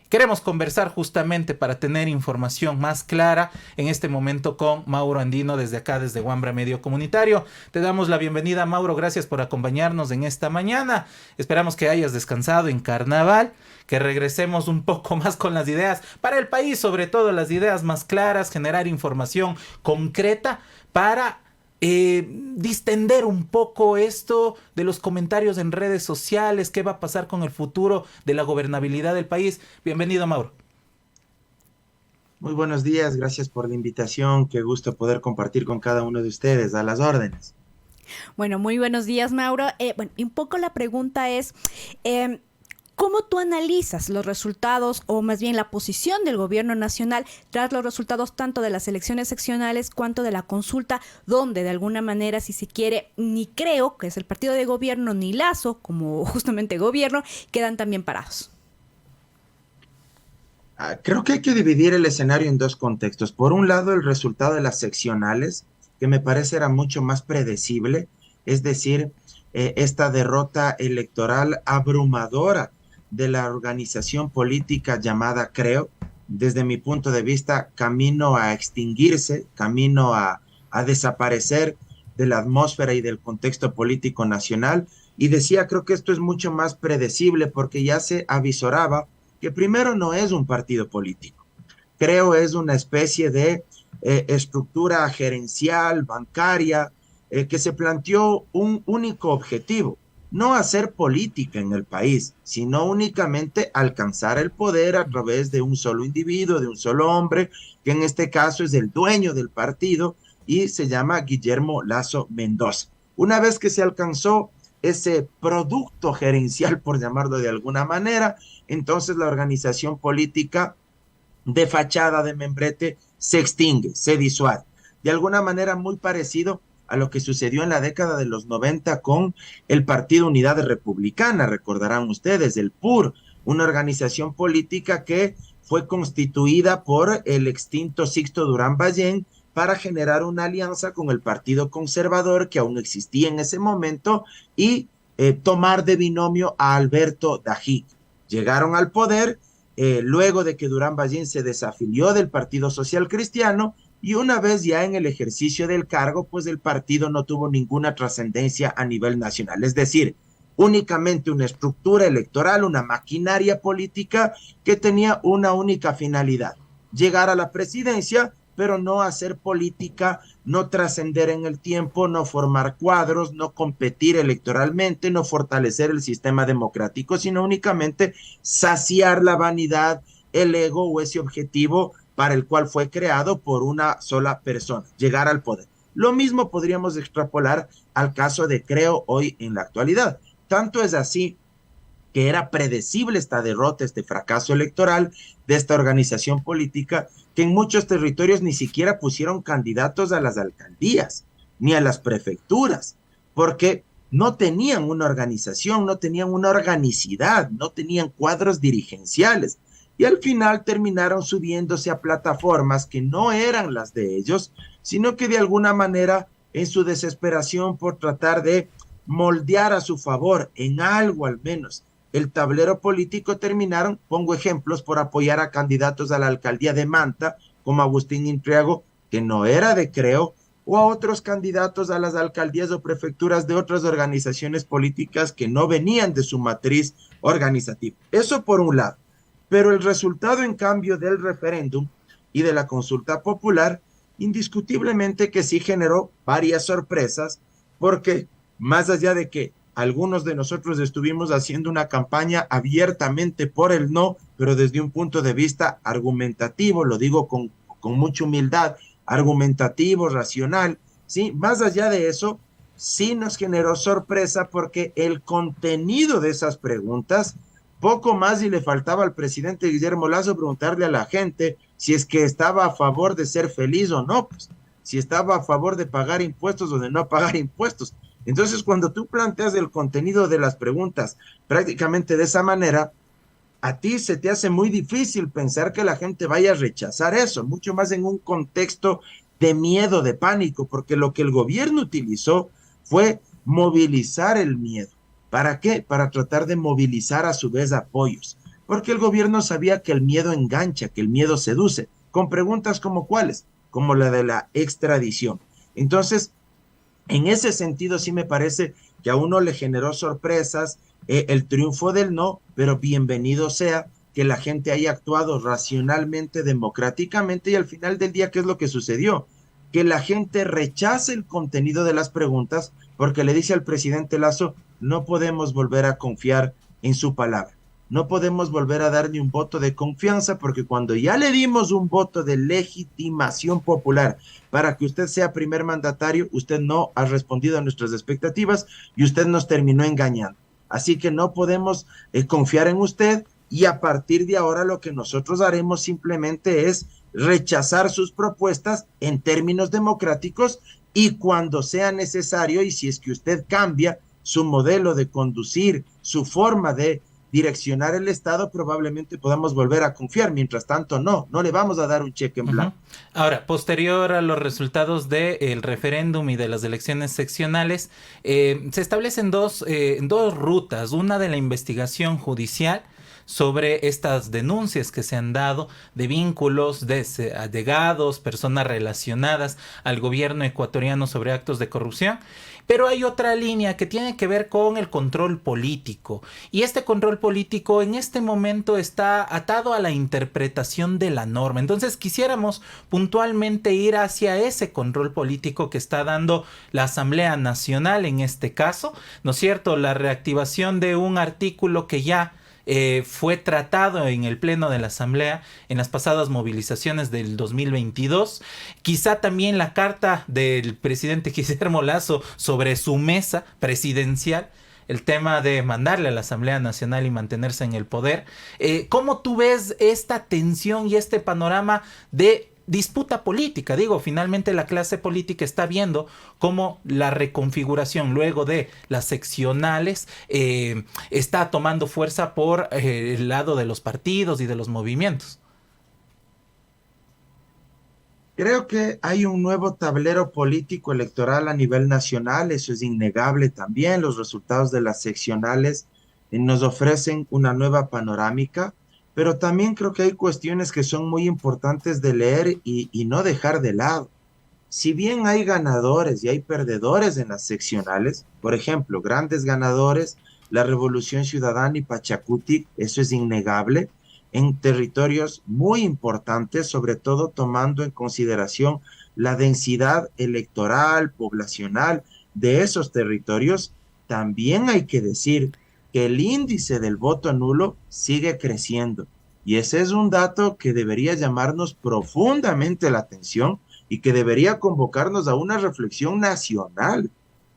Queremos conversar justamente para tener información más clara en este momento con Mauro Andino desde acá, desde Wambra Medio Comunitario. Te damos la bienvenida, Mauro, gracias por acompañarnos en esta mañana. Esperamos que hayas descansado en carnaval, que regresemos un poco más con las ideas para el país, sobre todo las ideas más claras, generar información concreta para distender un poco esto de los comentarios en redes sociales, qué va a pasar con el futuro de la gobernabilidad del país. Bienvenido, Mauro. Muy buenos días, gracias por la invitación. Qué gusto poder compartir con cada uno de ustedes. A las órdenes. Bueno, muy buenos días, Mauro. Bueno, un poco la pregunta es, ¿cómo tú analizas los resultados o más bien la posición del gobierno nacional tras los resultados tanto de las elecciones seccionales cuanto de la consulta, donde de alguna manera, si se quiere, ni Creo, que es el partido de gobierno, ni Lazo, como justamente gobierno, quedan también parados? Creo que hay que dividir el escenario en dos contextos. Por un lado, el resultado de las seccionales, que me parece era mucho más predecible, es decir, esta derrota electoral abrumadora de la organización política llamada Creo, desde mi punto de vista, camino a extinguirse, camino a desaparecer de la atmósfera y del contexto político nacional. Y decía, creo que esto es mucho más predecible porque ya se avisoraba que primero no es un partido político. Creo es una especie de estructura gerencial, bancaria, que se planteó un único objetivo: no hacer política en el país, sino únicamente alcanzar el poder a través de un solo individuo, de un solo hombre, que en este caso es el dueño del partido y se llama Guillermo Lasso Mendoza. Una vez que se alcanzó ese producto gerencial, por llamarlo de alguna manera, entonces la organización política de fachada, de membrete, se extingue, se disuade. De alguna manera muy parecido a lo que sucedió en la década de los 90 con el Partido Unidad Republicana, recordarán ustedes, el PUR, una organización política que fue constituida por el extinto Sixto Durán Ballén para generar una alianza con el Partido Conservador que aún existía en ese momento y tomar de binomio a Alberto Dajic. Llegaron al poder luego de que Durán Ballén se desafilió del Partido Social Cristiano, y una vez ya en el ejercicio del cargo, pues el partido no tuvo ninguna trascendencia a nivel nacional. Es decir, únicamente una estructura electoral, una maquinaria política que tenía una única finalidad: llegar a la presidencia, pero no hacer política, no trascender en el tiempo, no formar cuadros, no competir electoralmente, no fortalecer el sistema democrático, sino únicamente saciar la vanidad, el ego o ese objetivo para el cual fue creado por una sola persona: llegar al poder. Lo mismo podríamos extrapolar al caso de Creo hoy en la actualidad. Tanto es así que era predecible esta derrota, este fracaso electoral de esta organización política, que en muchos territorios ni siquiera pusieron candidatos a las alcaldías ni a las prefecturas, porque no tenían una organización, no tenían una organicidad, no tenían cuadros dirigenciales. Y al final terminaron subiéndose a plataformas que no eran las de ellos, sino que de alguna manera, en su desesperación por tratar de moldear a su favor, en algo al menos, el tablero político, terminaron, pongo ejemplos, por apoyar a candidatos a la alcaldía de Manta, como Agustín Intriago, que no era de Creo, o a otros candidatos a las alcaldías o prefecturas de otras organizaciones políticas que no venían de su matriz organizativa. Eso por un lado. Pero el resultado, en cambio, del referéndum y de la consulta popular, indiscutiblemente que sí generó varias sorpresas, porque más allá de que algunos de nosotros estuvimos haciendo una campaña abiertamente por el no, pero desde un punto de vista argumentativo, lo digo con mucha humildad, argumentativo, racional, ¿sí? Más allá de eso, sí nos generó sorpresa porque el contenido de esas preguntas, poco más y le faltaba al presidente Guillermo Lasso preguntarle a la gente si es que estaba a favor de ser feliz o no, pues, si estaba a favor de pagar impuestos o de no pagar impuestos. Entonces, cuando tú planteas el contenido de las preguntas prácticamente de esa manera, a ti se te hace muy difícil pensar que la gente vaya a rechazar eso, mucho más en un contexto de miedo, de pánico, porque lo que el gobierno utilizó fue movilizar el miedo. ¿Para qué? Para tratar de movilizar a su vez apoyos. porque el gobierno sabía que el miedo engancha, que el miedo seduce, con preguntas como cuáles, como la de la extradición. Entonces, en ese sentido sí me parece que a uno le generó sorpresas el triunfo del no, pero bienvenido sea que la gente haya actuado racionalmente, democráticamente, y al final del día, ¿qué es lo que sucedió? Que la gente rechace el contenido de las preguntas porque le dice al presidente Lasso, no podemos volver a confiar en su palabra. No podemos volver a darle un voto de confianza porque cuando ya le dimos un voto de legitimación popular para que usted sea primer mandatario, usted no ha respondido a nuestras expectativas y usted nos terminó engañando. Así que no podemos confiar en usted y a partir de ahora lo que nosotros haremos simplemente es rechazar sus propuestas en términos democráticos y cuando sea necesario y si es que usted cambia su modelo de conducir, su forma de direccionar el Estado, probablemente podamos volver a confiar. Mientras tanto, no le vamos a dar un cheque en blanco. Ahora, posterior a los resultados del referéndum y de las elecciones seccionales, se establecen dos rutas. Una de la investigación judicial sobre estas denuncias que se han dado de vínculos de allegados, personas relacionadas al gobierno ecuatoriano sobre actos de corrupción. Pero hay otra línea que tiene que ver con el control político. Y este control político en este momento está atado a la interpretación de la norma. Entonces quisiéramos puntualmente ir hacia ese control político que está dando la Asamblea Nacional en este caso, ¿no es cierto? La reactivación de un artículo que ya fue tratado en el pleno de la Asamblea en las pasadas movilizaciones del 2022. Quizá también la carta del presidente Guillermo Lasso sobre su mesa presidencial, el tema de mandarle a la Asamblea Nacional y mantenerse en el poder. ¿Cómo tú ves esta tensión y este panorama de disputa política? Digo, finalmente la clase política está viendo cómo la reconfiguración luego de las seccionales está tomando fuerza por el lado de los partidos y de los movimientos. Creo que hay un nuevo tablero político electoral a nivel nacional, eso es innegable también. Los resultados de las seccionales nos ofrecen una nueva panorámica, pero también creo que hay cuestiones que son muy importantes de leer y no dejar de lado. Si bien hay ganadores y hay perdedores en las seccionales, por ejemplo, grandes ganadores, la Revolución Ciudadana y Pachacuti, eso es innegable, en territorios muy importantes, sobre todo tomando en consideración la densidad electoral, poblacional de esos territorios, también hay que decir que el índice del voto nulo sigue creciendo. Y ese es un dato que debería llamarnos profundamente la atención y que debería convocarnos a una reflexión nacional,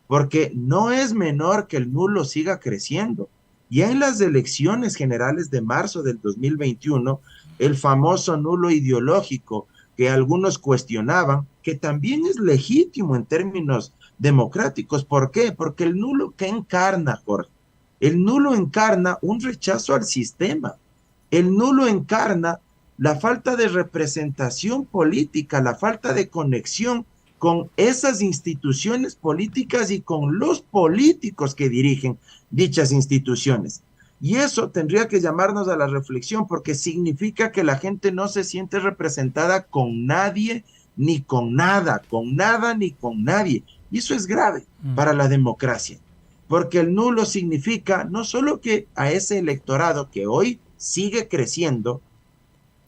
porque no es menor que el nulo siga creciendo. Ya en las elecciones generales de marzo del 2021, el famoso nulo ideológico que algunos cuestionaban, que también es legítimo en términos democráticos. ¿Por qué? Porque el nulo, ¿qué encarna, Jorge? El nulo encarna un rechazo al sistema. El nulo encarna la falta de representación política, la falta de conexión con esas instituciones políticas y con los políticos que dirigen dichas instituciones. Y eso tendría que llamarnos a la reflexión porque significa que la gente no se siente representada con nadie ni con nada ni con nadie. Y eso es grave para la democracia, porque el nulo significa no solo que a ese electorado que hoy sigue creciendo,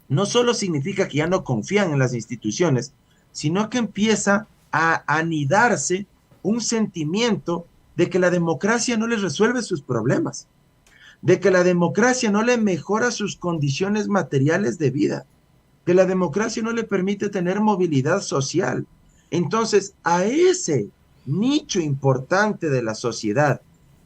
no solo significa que ya no confían en las instituciones, sino que empieza a anidarse un sentimiento de que la democracia no les resuelve sus problemas, de que la democracia no le mejora sus condiciones materiales de vida, que la democracia no le permite tener movilidad social. Entonces, a ese nicho importante de la sociedad,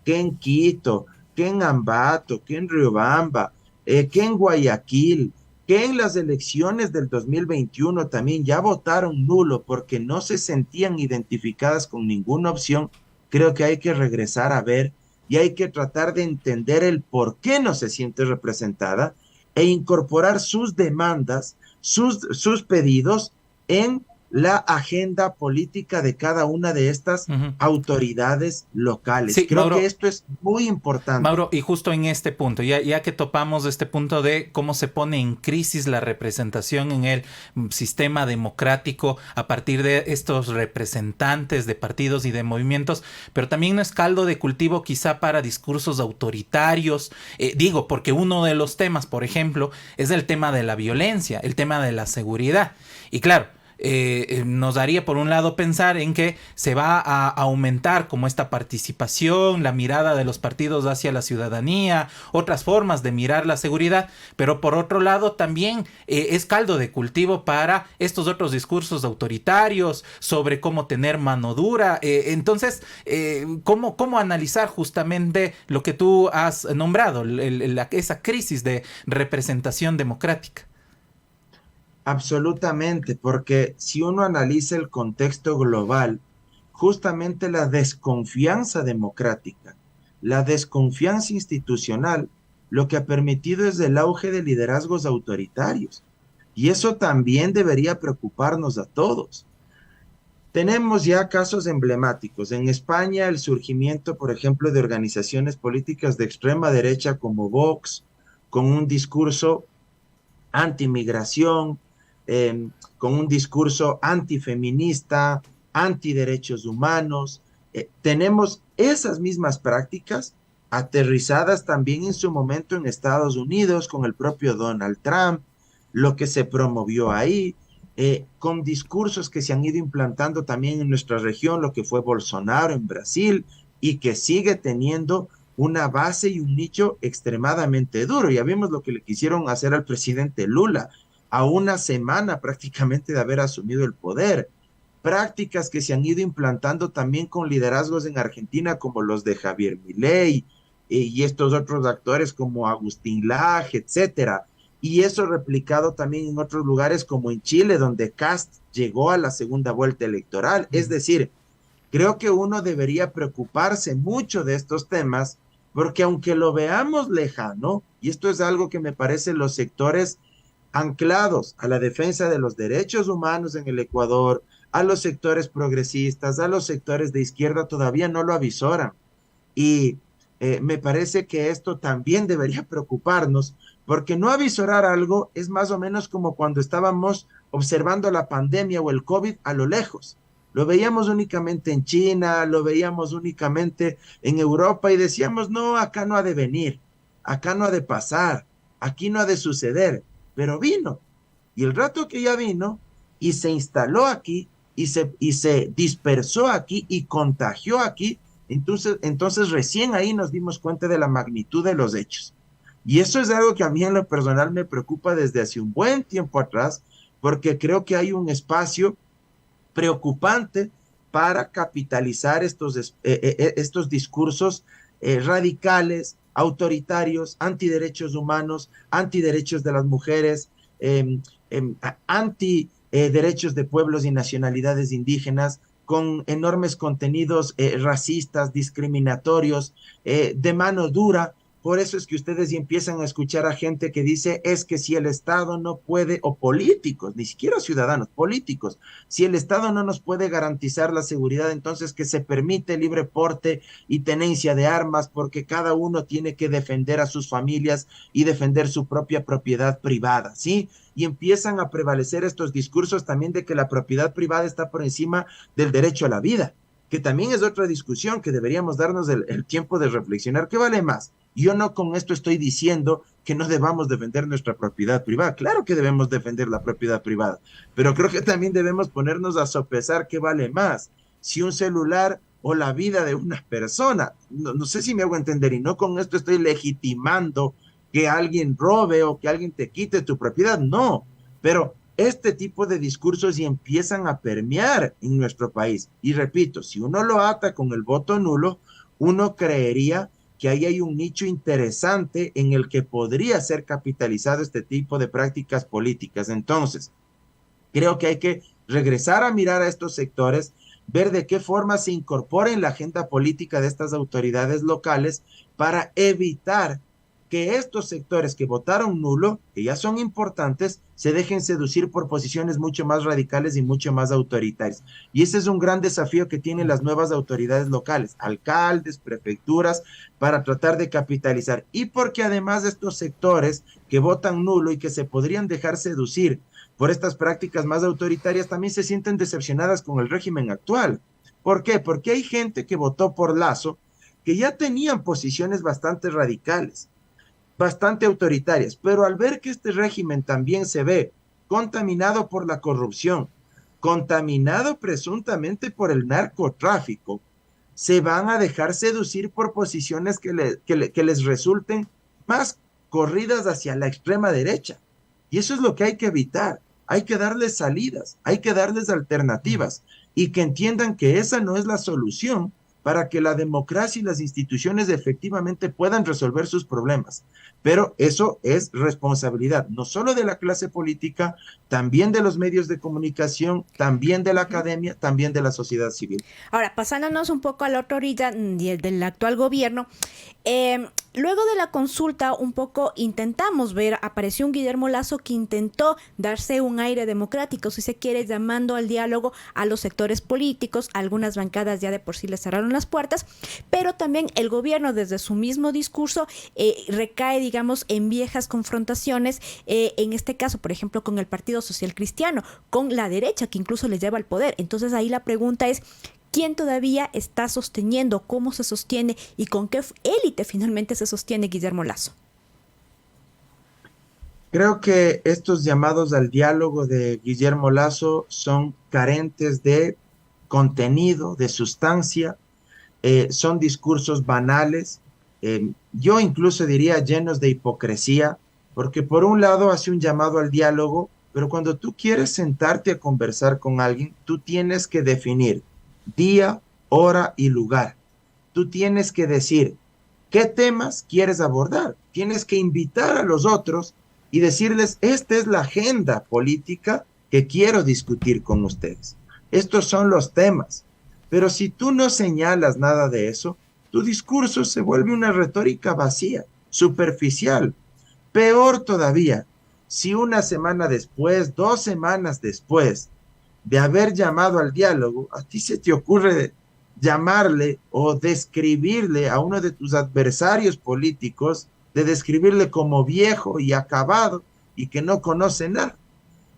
que en Quito, que en Ambato, que en Riobamba, que en Guayaquil, que en las elecciones del 2021 también ya votaron nulo porque no se sentían identificadas con ninguna opción, creo que hay que regresar a ver y hay que tratar de entender el por qué no se siente representada e incorporar sus demandas, sus pedidos en la agenda política de cada una de estas autoridades locales. Sí, creo Mauro, que esto es muy importante. Mauro, y justo en este punto, ya que topamos este punto de cómo se pone en crisis la representación en el sistema democrático a partir de estos representantes de partidos y de movimientos, pero también no es caldo de cultivo quizá para discursos autoritarios, digo, porque uno de los temas, por ejemplo, es el tema de la violencia, el tema de la seguridad, y claro, nos daría por un lado pensar en que se va a aumentar como esta participación, la mirada de los partidos hacia la ciudadanía, otras formas de mirar la seguridad, pero por otro lado también es caldo de cultivo para estos otros discursos autoritarios sobre cómo tener mano dura. Entonces, ¿cómo analizar justamente lo que tú has nombrado, esa crisis de representación democrática? Absolutamente, porque si uno analiza el contexto global, justamente la desconfianza democrática, la desconfianza institucional, lo que ha permitido es el auge de liderazgos autoritarios. Y eso también debería preocuparnos a todos. Tenemos ya casos emblemáticos. En España, el surgimiento, por ejemplo, de organizaciones políticas de extrema derecha como Vox, con un discurso antimigración, con un discurso antifeminista, antiderechos humanos. Tenemos esas mismas prácticas aterrizadas también en su momento en Estados Unidos con el propio Donald Trump, lo que se promovió ahí, con discursos que se han ido implantando también en nuestra región, lo que fue Bolsonaro en Brasil y que sigue teniendo una base y un nicho extremadamente duro. Ya vimos lo que le quisieron hacer al presidente Lula a una semana prácticamente de haber asumido el poder. Prácticas que se han ido implantando también con liderazgos en Argentina como los de Javier Milei y estos otros actores como Agustín Laje, etcétera. Y eso replicado también en otros lugares como en Chile, donde Kast llegó a la segunda vuelta electoral. Es decir, creo que uno debería preocuparse mucho de estos temas, porque aunque lo veamos lejano, y esto es algo que me parece los sectores anclados a la defensa de los derechos humanos en el Ecuador, a los sectores progresistas, a los sectores de izquierda, todavía no lo avisoran. Y me parece que esto también debería preocuparnos, porque no avisorar algo es más o menos como cuando estábamos observando la pandemia o el COVID a lo lejos. Lo veíamos únicamente en China, lo veíamos únicamente en Europa y decíamos, no, acá no ha de venir, acá no ha de pasar, aquí no ha de suceder, pero vino. Y el rato que ya vino y se instaló aquí y se dispersó aquí y contagió aquí, entonces recién ahí nos dimos cuenta de la magnitud de los hechos. Y eso es algo que a mí en lo personal me preocupa desde hace un buen tiempo atrás, porque creo que hay un espacio preocupante para capitalizar estos discursos radicales, autoritarios, antiderechos humanos, antiderechos de las mujeres, antiderechos de pueblos y nacionalidades indígenas, con enormes contenidos racistas, discriminatorios, de mano dura. Por eso es que ustedes ya empiezan a escuchar a gente que dice, es que si el Estado no puede, o políticos, ni siquiera ciudadanos, políticos, si el Estado no nos puede garantizar la seguridad, entonces que se permite libre porte y tenencia de armas, porque cada uno tiene que defender a sus familias y defender su propia propiedad privada, ¿sí? Y empiezan a prevalecer estos discursos también de que la propiedad privada está por encima del derecho a la vida, que también es otra discusión que deberíamos darnos el tiempo de reflexionar. ¿Qué vale más? Yo no con esto estoy diciendo que no debamos defender nuestra propiedad privada. Claro que debemos defender la propiedad privada, pero creo que también debemos ponernos a sopesar qué vale más, si un celular o la vida de una persona. No sé si me hago entender, y no con esto estoy legitimando que alguien robe o que alguien te quite tu propiedad, no, pero este tipo de discursos ya empiezan a permear en nuestro país. Y repito, si uno lo ata con el voto nulo, uno creería que ahí hay un nicho interesante en el que podría ser capitalizado este tipo de prácticas políticas. Entonces, creo que hay que regresar a mirar a estos sectores, ver de qué forma se incorpora en la agenda política de estas autoridades locales para evitar que estos sectores que votaron nulo, que ya son importantes, se dejen seducir por posiciones mucho más radicales y mucho más autoritarias. Y ese es un gran desafío que tienen las nuevas autoridades locales, alcaldes, prefecturas, para tratar de capitalizar. Y porque además de estos sectores que votan nulo y que se podrían dejar seducir por estas prácticas más autoritarias, también se sienten decepcionadas con el régimen actual. ¿Por qué? Porque hay gente que votó por Lazo que ya tenían posiciones bastante radicales, bastante autoritarias, pero al ver que este régimen también se ve contaminado por la corrupción, contaminado presuntamente por el narcotráfico, se van a dejar seducir por posiciones que les resulten más corridas hacia la extrema derecha. Y eso es lo que hay que evitar. Hay que darles salidas, hay que darles alternativas y que entiendan que esa no es la solución para que la democracia y las instituciones efectivamente puedan resolver sus problemas. Pero eso es responsabilidad, no solo de la clase política, también de los medios de comunicación, también de la academia, también de la sociedad civil. Ahora, pasándonos un poco a la otra orilla del actual gobierno, luego de la consulta un poco intentamos ver, apareció un Guillermo Lasso que intentó darse un aire democrático, si se quiere, llamando al diálogo a los sectores políticos. Algunas bancadas ya de por sí le cerraron las puertas, pero también el gobierno desde su mismo discurso recae, digamos, en viejas confrontaciones, en este caso, por ejemplo, con el Partido Social Cristiano, con la derecha que incluso les lleva al poder. Entonces ahí la pregunta es, ¿quién todavía está sosteniendo, cómo se sostiene y con qué élite finalmente se sostiene Guillermo Lasso? Creo que estos llamados al diálogo de Guillermo Lasso son carentes de contenido, de sustancia, son discursos banales, yo incluso diría llenos de hipocresía, porque por un lado hace un llamado al diálogo, pero cuando tú quieres sentarte a conversar con alguien, tú tienes que definir día, hora y lugar. Tú tienes que decir qué temas quieres abordar. Tienes que invitar a los otros y decirles, esta es la agenda política que quiero discutir con ustedes. Estos son los temas. Pero si tú no señalas nada de eso, tu discurso se vuelve una retórica vacía, superficial. Peor todavía, si una semana después, 2 semanas después de haber llamado al diálogo, a ti se te ocurre llamarle o describirle a uno de tus adversarios políticos, de describirle como viejo y acabado y que no conoce nada,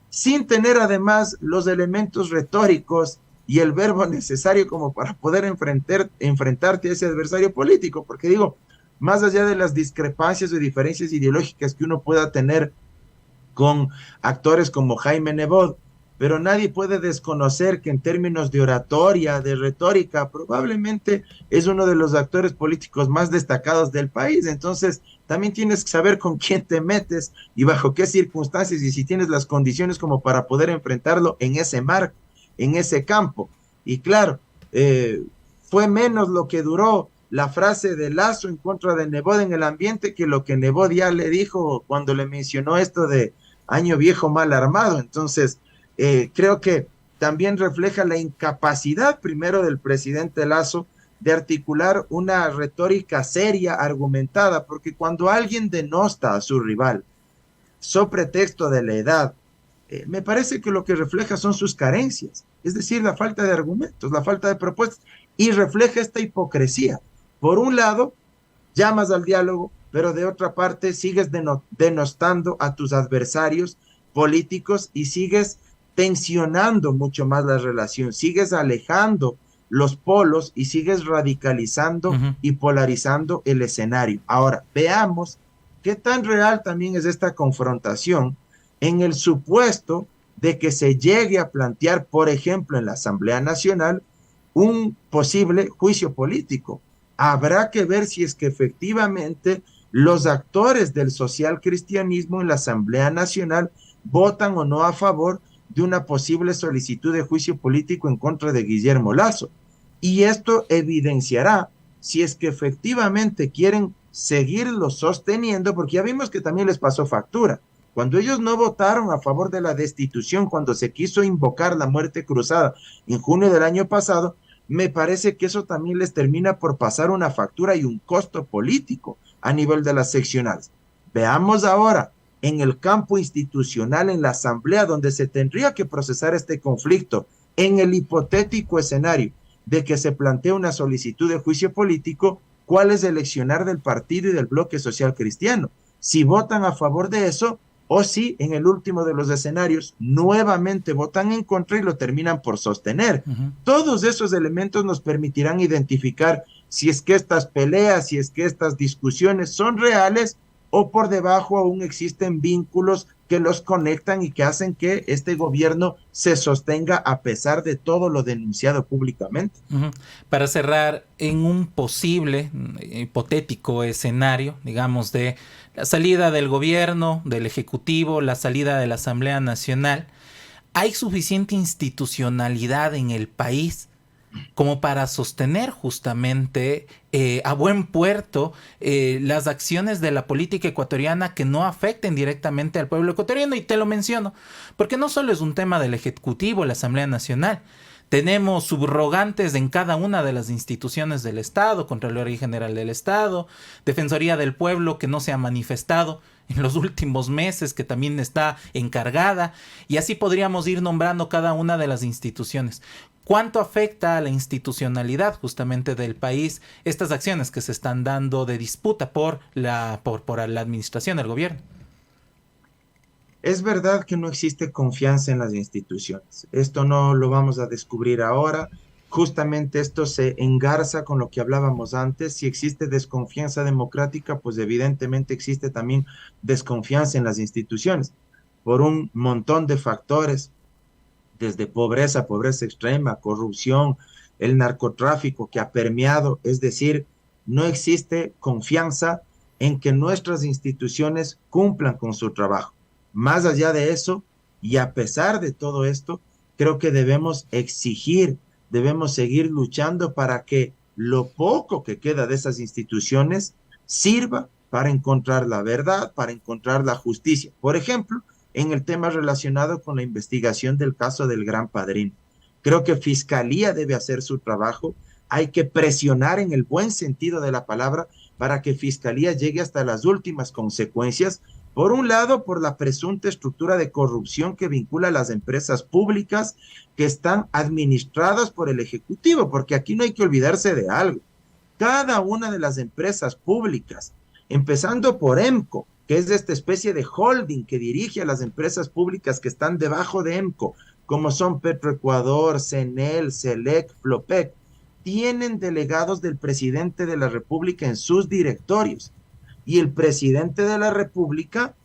sin tener además los elementos retóricos y el verbo necesario como para poder enfrentarte a ese adversario político, porque digo, más allá de las discrepancias o diferencias ideológicas que uno pueda tener con actores como Jaime Nebot, pero nadie puede desconocer que en términos de oratoria, de retórica, probablemente es uno de los actores políticos más destacados del país. Entonces, también tienes que saber con quién te metes y bajo qué circunstancias y si tienes las condiciones como para poder enfrentarlo en ese marco, en ese campo. Y claro, fue menos lo que duró la frase de Lasso en contra de Nebot en el ambiente que lo que Nebot ya le dijo cuando le mencionó esto de año viejo mal armado. Entonces, creo que también refleja la incapacidad primero del presidente Lasso de articular una retórica seria, argumentada, porque cuando alguien denosta a su rival, so pretexto de la edad, me parece que lo que refleja son sus carencias, es decir, la falta de argumentos, la falta de propuestas, y refleja esta hipocresía. Por un lado, llamas al diálogo, pero de otra parte sigues denostando a tus adversarios políticos y sigues tensionando mucho más la relación, sigues alejando los polos y sigues radicalizando y polarizando el escenario. Ahora, veamos qué tan real también es esta confrontación en el supuesto de que se llegue a plantear, por ejemplo, en la Asamblea Nacional, un posible juicio político. Habrá que ver si es que efectivamente los actores del social cristianismo en la Asamblea Nacional votan o no a favor de una posible solicitud de juicio político en contra de Guillermo Lasso. Y esto evidenciará si es que efectivamente quieren seguirlo sosteniendo, porque ya vimos que también les pasó factura. Cuando ellos no votaron a favor de la destitución, cuando se quiso invocar la muerte cruzada en junio del año pasado, me parece que eso también les termina por pasar una factura y un costo político, a nivel de las seccionales. Veamos ahora en el campo institucional, en la asamblea, donde se tendría que procesar este conflicto, en el hipotético escenario de que se plantee una solicitud de juicio político, ¿cuál es el accionar del partido y del bloque social cristiano? Si votan a favor de eso, o si en el último de los escenarios nuevamente votan en contra y lo terminan por sostener. Todos esos elementos nos permitirán identificar si es que estas peleas, si es que estas discusiones son reales o por debajo aún existen vínculos que los conectan y que hacen que este gobierno se sostenga a pesar de todo lo denunciado públicamente. Para cerrar, en un posible, hipotético escenario, digamos, de la salida del gobierno, del Ejecutivo, la salida de la Asamblea Nacional, ¿hay suficiente institucionalidad en el país como para sostener justamente a buen puerto las acciones de la política ecuatoriana que no afecten directamente al pueblo ecuatoriano? Y te lo menciono, porque no solo es un tema del Ejecutivo, la Asamblea Nacional. Tenemos subrogantes en cada una de las instituciones del Estado, Contraloría General del Estado, Defensoría del Pueblo, que no se ha manifestado en los últimos meses, que también está encargada, y así podríamos ir nombrando cada una de las instituciones. ¿Cuánto afecta a la institucionalidad justamente del país estas acciones que se están dando de disputa por la administración del gobierno? Es verdad que no existe confianza en las instituciones. Esto no lo vamos a descubrir ahora. Justamente esto se engarza con lo que hablábamos antes. Si existe desconfianza democrática, pues evidentemente existe también desconfianza en las instituciones por un montón de factores, desde pobreza extrema, corrupción, el narcotráfico que ha permeado. Es decir, no existe confianza en que nuestras instituciones cumplan con su trabajo. Más allá de eso, y a pesar de todo esto, creo que debemos exigir, debemos seguir luchando para que lo poco que queda de esas instituciones sirva para encontrar la verdad, para encontrar la justicia. Por ejemplo, en el tema relacionado con la investigación del caso del Gran Padrino. Creo que Fiscalía debe hacer su trabajo. Hay que presionar en el buen sentido de la palabra para que Fiscalía llegue hasta las últimas consecuencias. Por un lado, por la presunta estructura de corrupción que vincula a las empresas públicas que están administradas por el Ejecutivo, porque aquí no hay que olvidarse de algo. Cada una de las empresas públicas, empezando por EMCO, que es de esta especie de holding que dirige a las empresas públicas que están debajo de EMCO, como son Petroecuador, CENEL, SELEC, FLOPEC, tienen delegados del presidente de la República en sus directorios. Y el presidente de la República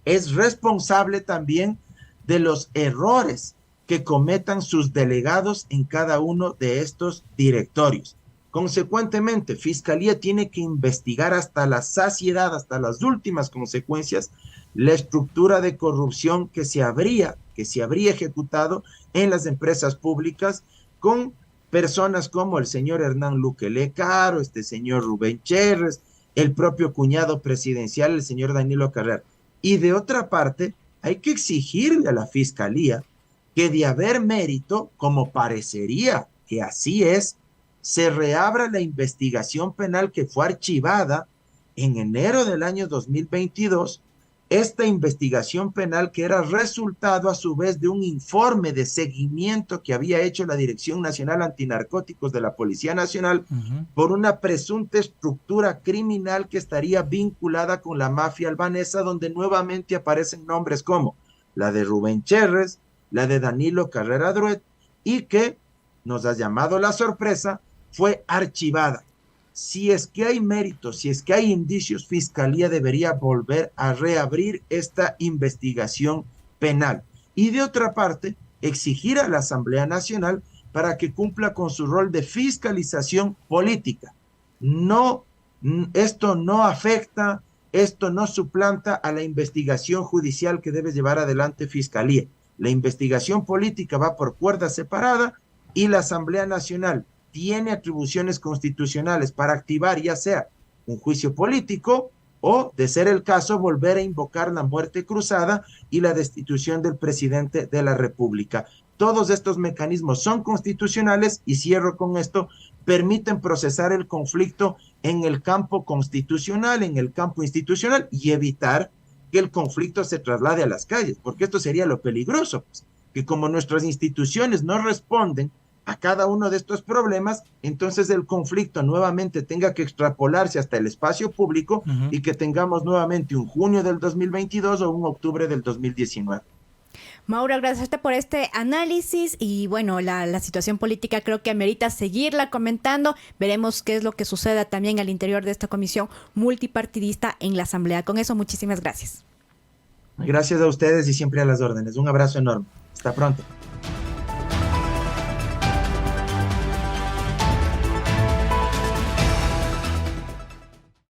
es responsable también de los errores que cometan sus delegados en cada uno de estos directorios. Consecuentemente, Fiscalía tiene que investigar hasta la saciedad, hasta las últimas consecuencias, la estructura de corrupción que se habría ejecutado en las empresas públicas con personas como el señor Hernán Luque Lecaro, este señor Rubén Cherres, el propio cuñado presidencial, el señor Danilo Carrera. Y de otra parte, hay que exigirle a la Fiscalía que de haber mérito, como parecería que así es, se reabra la investigación penal que fue archivada en enero del año 2022, esta investigación penal que era resultado a su vez de un informe de seguimiento que había hecho la Dirección Nacional Antinarcóticos de la Policía Nacional por una presunta estructura criminal que estaría vinculada con la mafia albanesa, donde nuevamente aparecen nombres como la de Rubén Cherres, la de Danilo Carrera Druet, y que nos ha llamado la sorpresa, fue archivada. Si es que hay méritos, si es que hay indicios, Fiscalía debería volver a reabrir esta investigación penal. Y de otra parte, exigir a la Asamblea Nacional para que cumpla con su rol de fiscalización política. No, esto no afecta, esto no suplanta a la investigación judicial que debe llevar adelante Fiscalía. La investigación política va por cuerda separada y la Asamblea Nacional tiene atribuciones constitucionales para activar ya sea un juicio político o, de ser el caso, volver a invocar la muerte cruzada y la destitución del presidente de la República. Todos estos mecanismos son constitucionales y, cierro con esto, permiten procesar el conflicto en el campo constitucional, en el campo institucional, y evitar que el conflicto se traslade a las calles, porque esto sería lo peligroso, pues, que como nuestras instituciones no responden a cada uno de estos problemas, entonces el conflicto nuevamente tenga que extrapolarse hasta el espacio público y que tengamos nuevamente un junio del 2022 o un octubre del 2019. Mauro, agradecerte por este análisis y bueno, la situación política creo que amerita seguirla comentando. Veremos qué es lo que suceda también al interior de esta comisión multipartidista en la Asamblea. Con eso, muchísimas gracias. Gracias a ustedes y siempre a las órdenes. Un abrazo enorme. Hasta pronto.